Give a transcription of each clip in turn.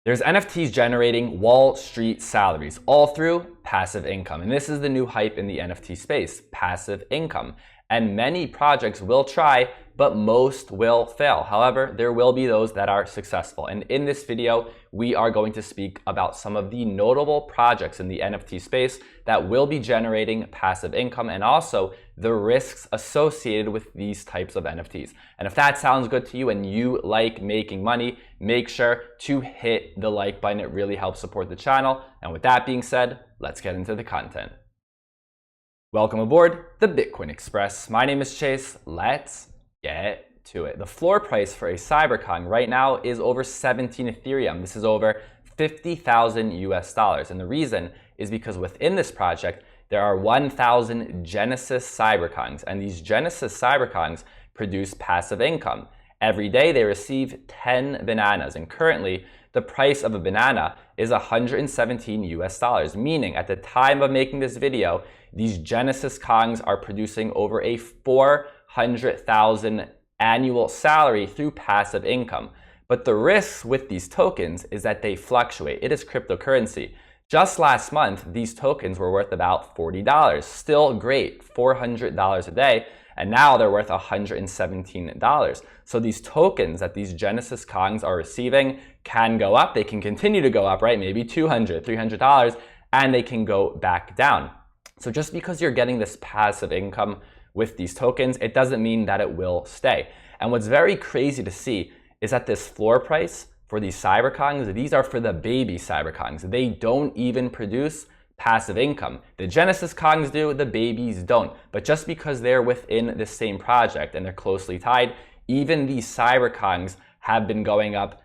There's NFTs generating Wall Street salaries, all through passive income. And this is the new hype in the NFT space, passive income. And many projects will try, but most will fail. However, there will be those that are successful. And in this video, we are going to speak about some of the notable projects in the NFT space that will be generating passive income and also the risks associated with these types of NFTs. And if that sounds good to you and you like making money, make sure to hit the like button. It really helps support the channel. And with that being said, let's get into the content. Welcome aboard the Bitcoin Express. My name is Chase. Let's get to it. The floor price for a CyberKongz right now is over 17 Ethereum. This is over 50,000 US dollars. And the reason is because within this project, there are 1,000 Genesis CyberKongz. And these Genesis CyberKongz produce passive income. Every day they receive 10 bananas. And currently, the price of a banana is 117 US dollars, meaning at the time of making this video, these Genesis Kongs are producing over a 400,000 annual salary through passive income. But the risks with these tokens is that they fluctuate. It is cryptocurrency. Just last month, these tokens were worth about $40. Still great, $400 a day. And now they're worth $117. So these tokens that these Genesis Kongs are receiving can go up. They can continue to go up, right? Maybe $200, $300, and they can go back down. So just because you're getting this passive income with these tokens, it doesn't mean that it will stay. And what's very crazy to see is that this floor price for these CyberKongz, these are for the baby CyberKongz. They don't even produce passive income. The Genesis Kongs do, the babies don't. But just because they're within the same project and they're closely tied, even these CyberKongz have been going up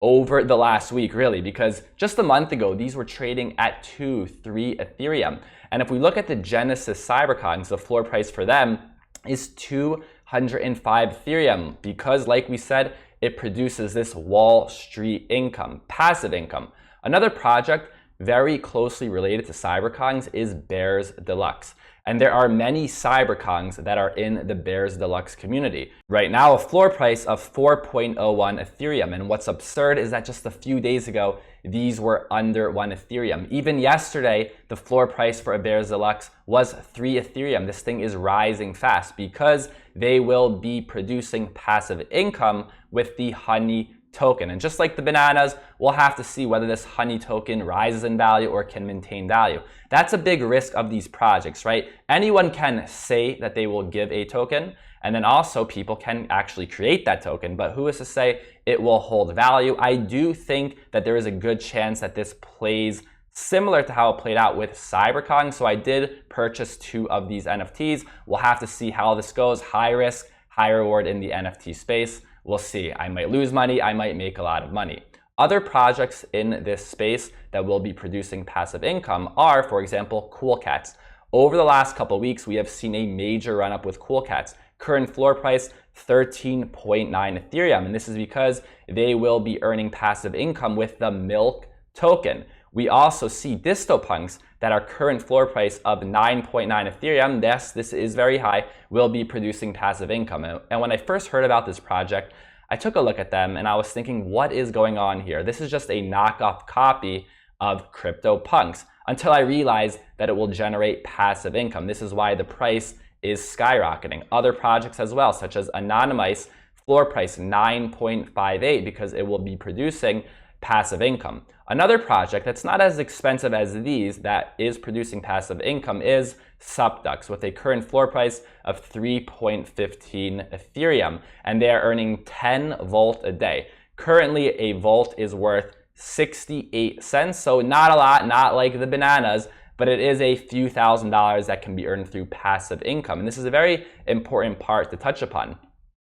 over the last week, really, because just a month ago, these were trading at 2, 3 Ethereum. And if we look at the Genesis CyberKongz, the floor price for them is 205 Ethereum because, like we said, it produces this Wall Street income, passive income. Another project very closely related to CyberKongz is Bears Deluxe. And there are many CyberKongz that are in the Bears Deluxe community. Right now, a floor price of 4.01 Ethereum. And what's absurd is that just a few days ago, these were under 1 Ethereum. Even yesterday, the floor price for a Bears Deluxe was 3 Ethereum. This thing is rising fast because they will be producing passive income with the Honey token. And just like the bananas, we'll have to see whether this Honey token rises in value or can maintain value. That's a big risk of these projects, right? Anyone can say that they will give a token, and then also people can actually create that token, but who is to say it will hold value? I do think that there is a good chance that this plays similar to how it played out with CyberKongz. So I did purchase 2 of these NFTs. We'll have to see how this goes. High risk, high reward in the NFT space. We'll see. I might lose money. I might make a lot of money. Other projects in this space that will be producing passive income are, for example, Cool Cats. Over the last couple of weeks, we have seen a major run up with Cool Cats. Current floor price, 13.9 Ethereum. And this is because they will be earning passive income with the Milk token. We also see DystoPunks that are current floor price of 9.9 Ethereum. Yes, this is very high, will be producing passive income. And when I first heard about this project, I took a look at them and I was thinking, what is going on here? This is just a knockoff copy of CryptoTrader until I realized that it will generate passive income. This is why the price is skyrocketing. Other projects as well, such as Anonymice, floor price 9.58 because it will be producing passive income. Another project that's not as expensive as these that is producing passive income is SupDucks with a current floor price of 3.15 Ethereum, and they are earning 10 volt a day. Currently, a volt is worth 68 cents, so not a lot, not like the bananas, but it is a few $1,000s that can be earned through passive income. And this is a very important part to touch upon.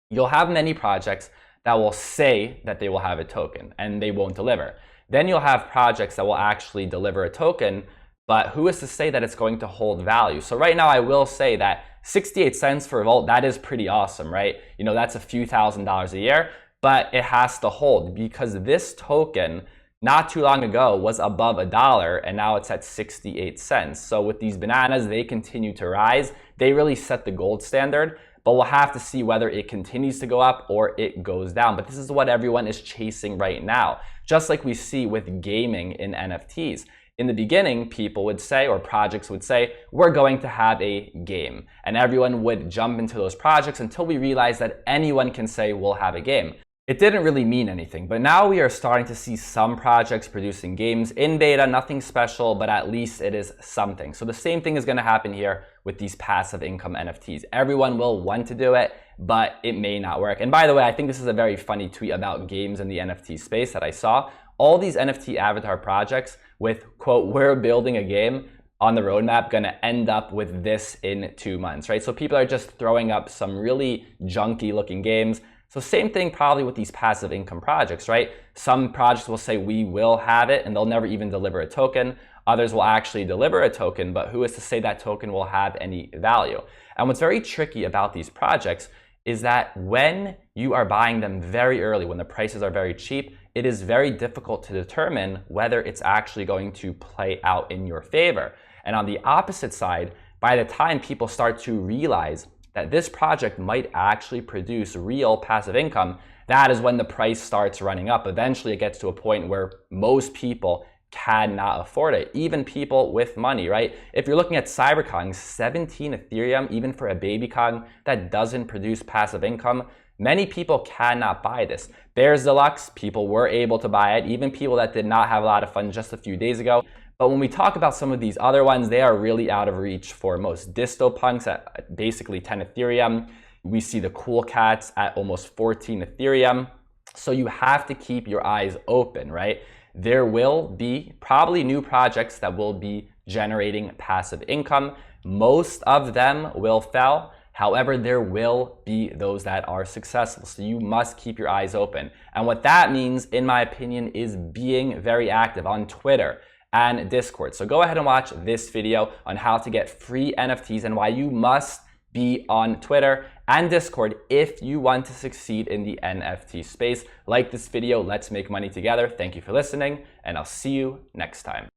You'll have many projects that will say that they will have a token and they won't deliver. Then you'll have projects that will actually deliver a token, but who is to say that it's going to hold value? So right now I will say that 68 cents for a volt, that is pretty awesome, right? You know, that's a few $1,000s a year, but it has to hold because this token not too long ago was above $1 and now it's at 68 cents. So with these bananas, they continue to rise. They really set the gold standard. but we'll have to see whether it continues to go up or it goes down. But this is what everyone is chasing right now. just like we see with gaming in NFTs. In the beginning, people would say, or projects would say, we're going to have a game. And everyone would jump into those projects until we realized that anyone can say we'll have a game. It didn't really mean anything, but now we are starting to see some projects producing games in beta, nothing special, but at least it is something. So the same thing is going to happen here with these passive income NFTs. Everyone will want to do it, but it may not work. And by the way, I think this is a very funny tweet about games in the NFT space that I saw. All these NFT avatar projects with, quote, we're building a game on the roadmap going to end up with this in 2 months, right? So people are just throwing up some really junky looking games. So same thing probably with these passive income projects, right? Some projects will say we will have it and they'll never even deliver a token. Others will actually deliver a token, but who is to say that token will have any value? And what's very tricky about these projects is that when you are buying them very early, when the prices are very cheap, it is very difficult to determine whether it's actually going to play out in your favor. And on the opposite side, by the time people start to realize that this project might actually produce real passive income, that is when the price starts running up. Eventually it gets to a point where most people cannot afford it, even people with money, right? If you're looking at CyberKongz, 17 Ethereum, even for a baby coin that doesn't produce passive income, many people cannot buy this. Bears Deluxe, people were able to buy it, even people that did not have a lot of funds just a few days ago. But when we talk about some of these other ones, they are really out of reach for most. DystoPunks at basically 10 Ethereum. We see the Cool Cats at almost 14 Ethereum. So you have to keep your eyes open, right? There will be probably new projects that will be generating passive income. Most of them will fail. However, there will be those that are successful. So you must keep your eyes open. And what that means, in my opinion, is being very active on Twitter and Discord. So go ahead and watch this video on how to get free NFTs and why you must be on Twitter and Discord if you want to succeed in the NFT space. Like this video, let's make money together. Thank you for listening, and I'll see you next time.